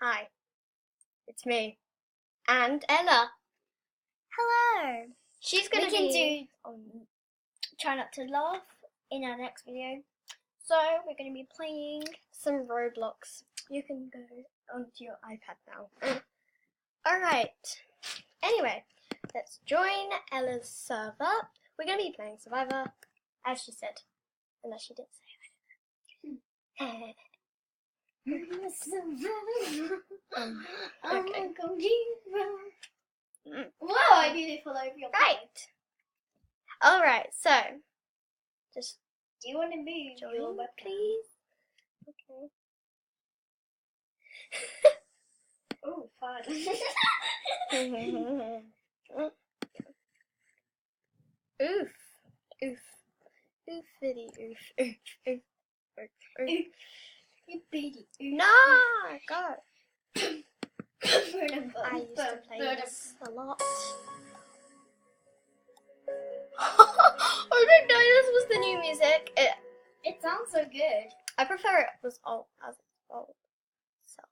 Hi, it's me. And Ella. Hello. She's gonna We can be try not to laugh in our next video. so we're gonna be playing some Roblox. You can go onto your iPad now. Alright. Anyway, let's join Ella's server. We're gonna be playing Survivor, as she said. Unless she didn't say okay. Whoa, I nearly fell over your Right. Alright, so just Do you want to move join, your webcam? please. Okay. Oh, fun. Oof. Oof. Oofity oof. Oof. Oof. Oof. Oof. No! Go! I used to play this a lot. I didn't know this was the new music. It sounds so good. I prefer it was old as old self.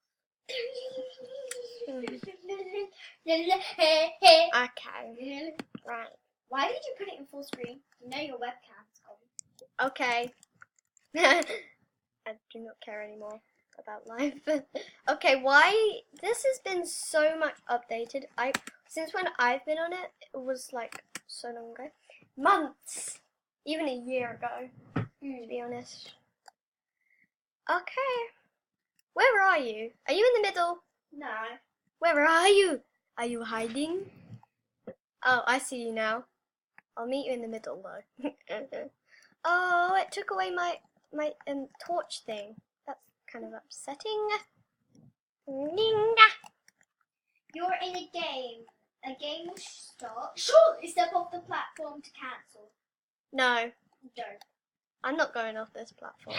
Okay. Right. Why did you put it in full screen? You know your webcam's gone. Okay. I do not care anymore about life. Okay, why this has been so much updated. Since when I've been on it, it was like so long ago. Months. Even a year ago, to be honest. Okay. Where are you? Are you in the middle? No. Where are you? Are you hiding? Oh, I see you now. I'll meet you in the middle though. Oh, it took away my torch thing. That's kind of upsetting. You're in a game. A game will start. Surely step off the platform to cancel. No, Don't. I'm not going off this platform.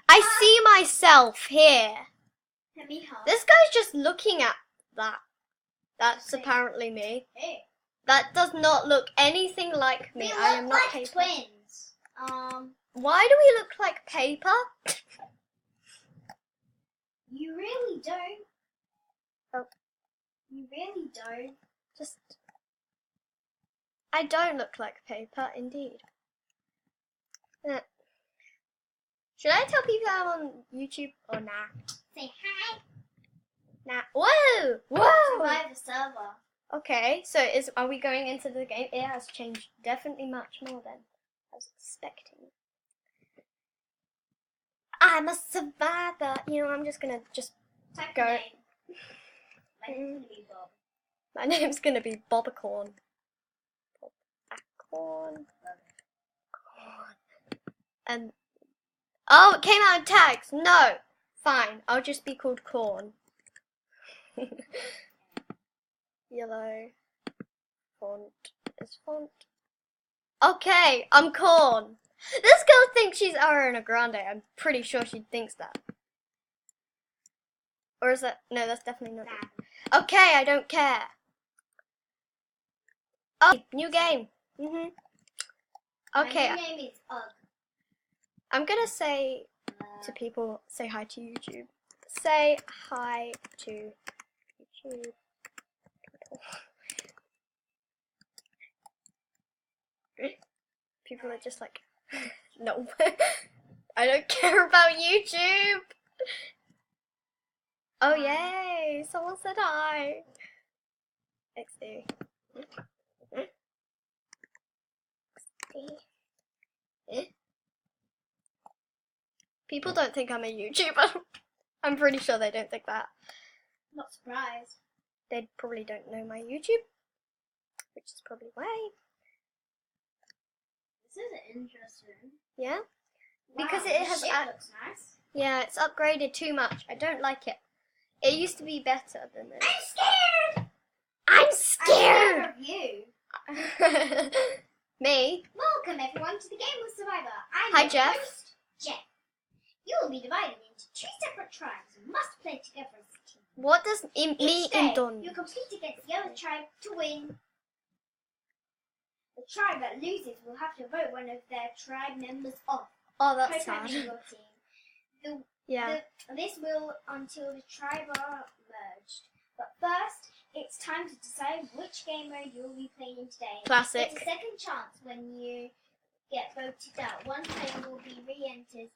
I see myself here. Let me help. This guy's just looking at that. That's apparently me. Hey. That does not look anything like me. We I am look not like paper. twins. Why do we look like paper? You really don't. Oh. You really don't. Just. I don't look like paper, indeed. Should I tell people I'm on YouTube or nah? Say hi. Nah. Whoa! Whoa! Survivor server. Okay, so are we going into the game? It has changed definitely much more than I was expecting. I'm a survivor. You know, I'm just gonna Type go. name. My name's gonna be Bob. My name's gonna be Bobacorn. Bobacorn. And oh, it came out in tags. No, fine. I'll just be called Corn. Yellow. Font is font. Okay, I'm Corn. This girl thinks she's Ariana Grande. I'm pretty sure she thinks that. Or is that? No, that's definitely not it. Okay, I don't care. Oh, new game. Okay. My new name is Ugg. I'm gonna say to people, say hi to YouTube. Say hi to YouTube. People are just like, no, I don't care about YouTube. Oh yay! Someone said hi. XD. People don't think I'm a YouTuber. I'm pretty sure they don't think that. Not surprised. They probably don't know my YouTube, which is probably why. This is interesting. Yeah? Wow, Because it has. Shit looks nice. Yeah, it's upgraded too much. I don't like it. It used to be better than this. I'm I'm scared! scared! I'm scared of you. Me? Welcome everyone to the Game of Survivor. I'm Hi, your Jeff. host, Jeff. You will be divided into two separate tribes and must play together as a team. What does me Each day, and Don? you compete against the other tribe to win. The tribe that loses will have to vote one of their tribe members off. Oh, that's Co-captain sad. your team. Yeah. This will until the tribe are merged. But first, it's time to decide which game mode you'll be playing today. Classic. It's a second chance when you get voted out. One player will be re-entered.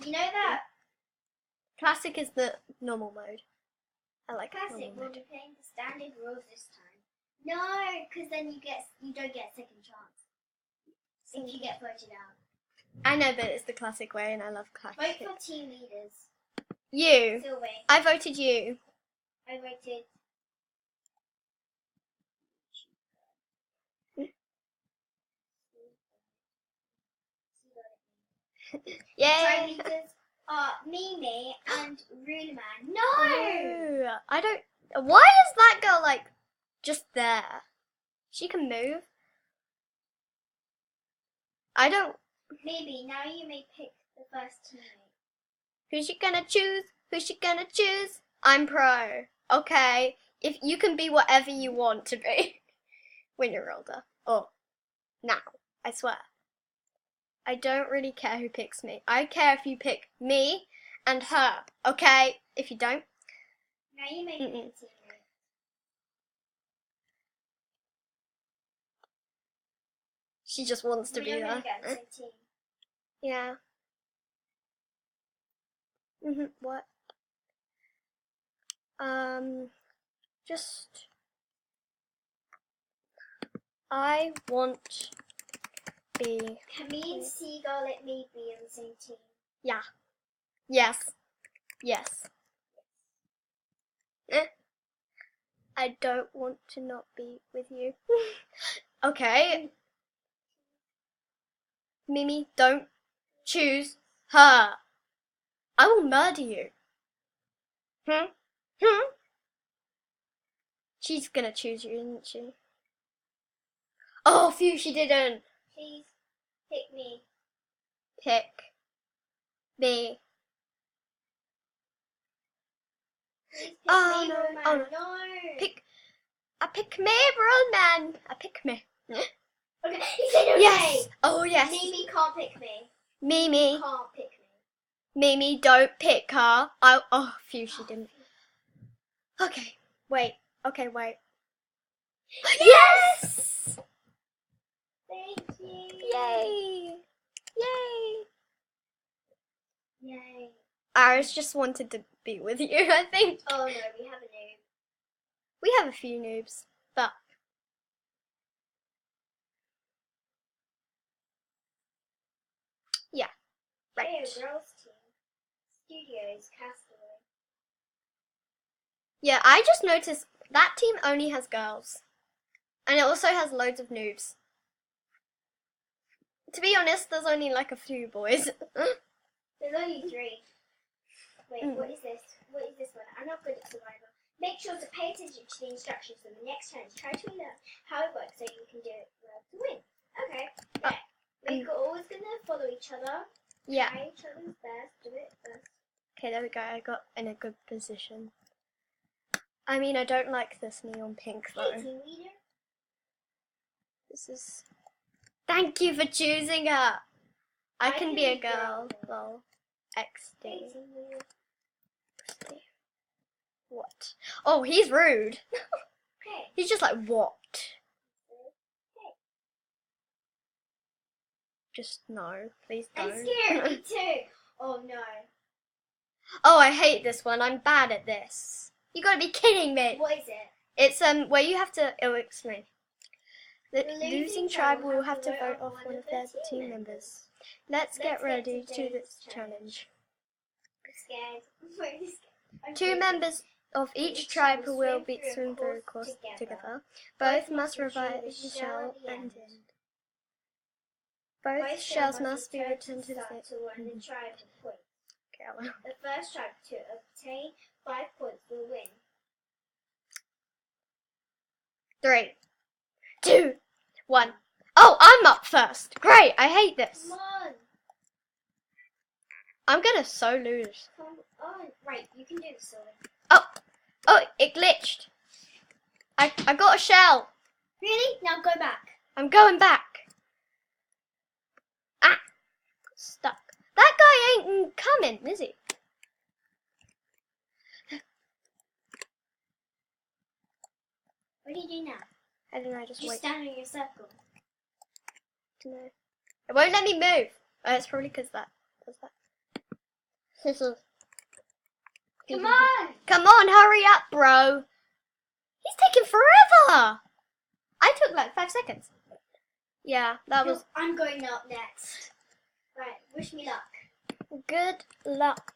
You know that? Classic is the normal mode. I like Classic normal will mode. be playing the standard rules this time. No, because then you don't get a second chance if you get voted out. I know, but it's the classic way, and I love Vote classic. for team leaders. You. Sylvie. I voted you. I voted. Tribe Yay! leaders are Mimi and Ruler Man. No! Oh, I don't. Why is that girl like just there? She can move. I don't. Maybe now you may pick the first teammate. Who's she gonna choose? Who's she gonna choose? I'm pro. Okay. If you can be whatever you want to be when you're older. Oh, now. I swear. I don't really care who picks me. I care if you pick me and her. Okay? If you don't. Now you may pick a teammate. She just wants to We be don't there. really get the same team. Yeah. What? Just. I want be. Can me and Seagull let me be on the same team? Yeah. Yes. Yes. I don't want to not be with you. Okay. Mimi, don't choose her. I will murder you. She's gonna choose you, isn't she? Oh, phew, she didn't. Please pick me. Pick me. Please pick Oh, me, no. Roman. Oh, no. No. I pick me, Roman. I pick me. Okay, you said okay. Yes. Oh, yes. Mimi can't pick me. Mimi. Can't pick me. Mimi, don't pick her. Oh, phew, she didn't. Okay, wait. Okay, wait. Yes! Thank you. Yay! Yay! Yay. Iris just wanted to be with you, I think. Oh no, we have a noob. We have a few noobs, but yeah, right. Hey, girls team. Studios, Castaway. Yeah, I just noticed that team only has girls. And it also has loads of noobs. To be honest, there's only like a few boys. There's only 3. Wait, what is this? What is this one? I'm not good at Survivor. Make sure to pay attention to the instructions for the next challenge. Try to learn how it works so you can do it well to win. Okay, right. We're always going to follow each other. Yeah. Try each other's best. Do it first. Okay, there we go. I got in a good position. I mean, I don't like this neon pink though. Hey, team leader. This is. Thank you for choosing her. I can be a girl. Well, Hey, XD. team leader. What? Oh, he's rude. Okay. He's just like, what? Just no, please I'm don't. scared. Me too. Oh no. Oh, I hate this one. I'm bad at this. You gotta be kidding me. What is it? It's where you have to. It'll explain. The losing tribe will have to vote off one of their team members. Let's get ready to this challenge. I'm scared. I'm really scared. I'm 2 really members of each tribe will be swim through a course together. Both must revive the shell and end. Both shells must be returned to the start to win the tribe of points. Okay, I will. The first tribe to obtain 5 points will win. 3, 2, 1. Oh, I'm up first. Great. I hate this. Come on. I'm gonna so lose. Come on. Right, you can do this, Sylvie. Oh, it glitched. I got a shell. Really? Now go back. I'm going back. Ah, stuck. That guy guy ain't coming, is he? What do you do now? I don't know, just Just wait. stand in your circle. No. It won't let me move. Oh, it's probably because that does that. Come on! Come on, hurry up, bro. He's taking forever. I took like 5 seconds. Yeah, that was I'm going up next. Right, wish me luck. good luck.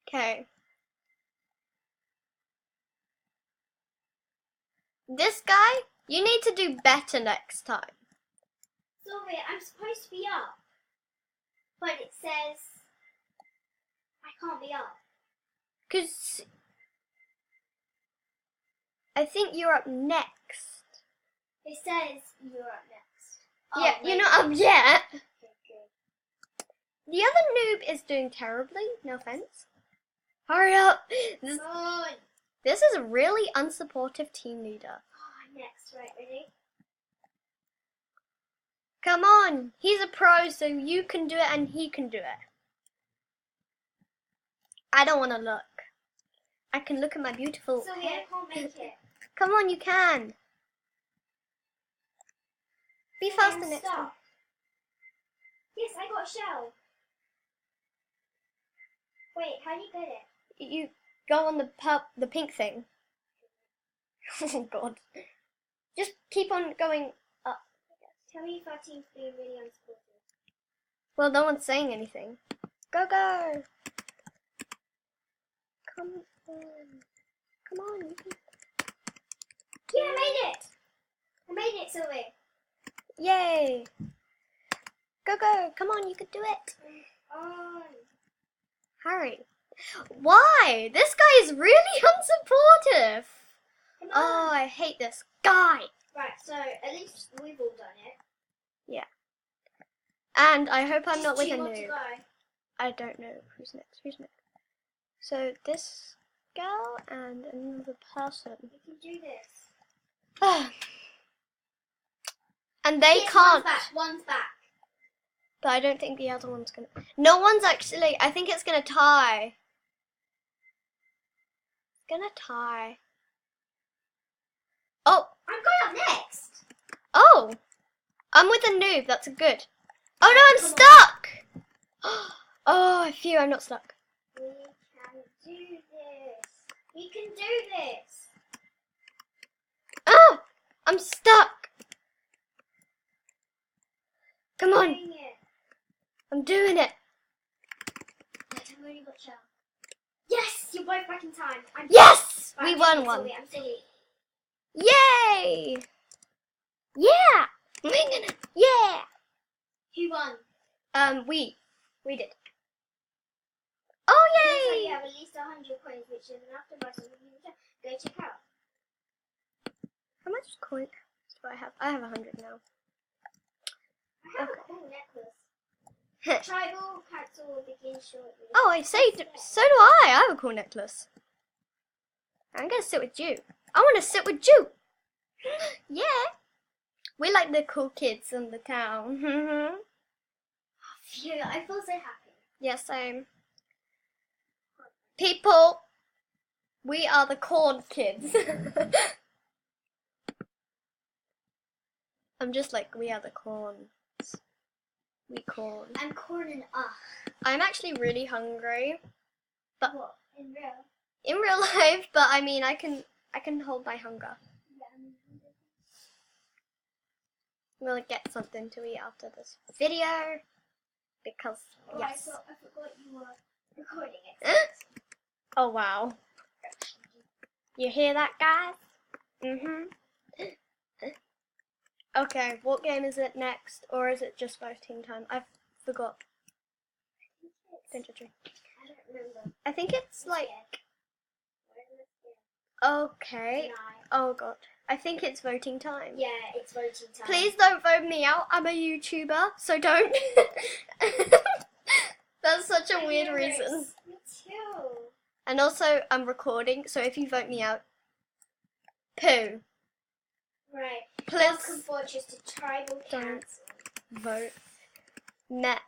Okay. This guy, you need to do better next time. Sorry, I'm supposed to be up. But it says I can't be up. Because I think you're up next. It says you're up next. Yeah, Oh, you're wait. not up yet. Okay, good. The other noob is doing terribly, no offense. Hurry up. Come on! This is a really unsupportive team leader. Oh, next, right, ready? Come on, he's a pro, so you can do it and he can do it. I don't want to look. I can look at my beautiful Sorry, I can't make it. Come on, you can. Be faster I'm next time. stuck. Yes, I got a shell. Wait, how do you get it? You go on the pink thing. Oh God. Just keep on going up. Tell me if our team's being really unsupportive. Well, no one's saying anything. Go, go. Come on. Come on. You can... Yeah, I made it! I made it, Sylvie. Yay. Go, go. Come on, you can do it. On. Hurry. Why? This guy is really unsupportive. Come Oh, on. I hate this guy. Right, so at least we've all done it. And I hope I'm Just not with a 2 more to noob. go. I don't know who's next. Who's next? So this girl and another person. We can do this. And they Yes, can't. One's back. But I don't think the other one's gonna. No one's actually. I think it's gonna tie. It's gonna tie. Oh, I'm going up next. oh! I'm with a noob. That's good. Oh no, I'm Come on. stuck. Oh, phew! I'm not stuck. We can do this. We can do this. Oh, I'm stuck. Come on, Doing it. I'm doing it. Wait, I've already got shell. Yes, you're both back in time. Yes, Right, we I'm won silly, one. Sylvie, I'm silly. Yay! Yeah! We're gonna, yeah! Who won? We did. Oh, Looks like yay! you have at least 100 coins, which is enough to buy something you can go check out. How much coin do I have? I have 100 now. I have a cool necklace. Tribal council will begin shortly. Oh, I saved. So do I. I have a cool necklace. I'm gonna sit with you. I want to sit with you. Yeah. We like the cool kids in the town. Phew, I feel so happy. Yes, same. People, we are the corn kids. I'm just like, we are the corns. We corn. I'm corning up. I'm actually really hungry. But What? In real? in real life, but I mean, I can hold my hunger. We'll get something to eat after this video because Oh, yes. I forgot you were recording it. Oh wow. You hear that, guys? Okay, what game is it next, or is it just voting time? I forgot. I don't remember. I think it's like okay. Oh god, I think it's voting time. Yeah, it's voting time. Please don't vote me out. I'm a YouTuber, so don't. That's such a weird reason. Me too. And also, I'm recording, so if you vote me out, poo. Right. Please Welcome Fortress to Tribal don't Council. vote. Met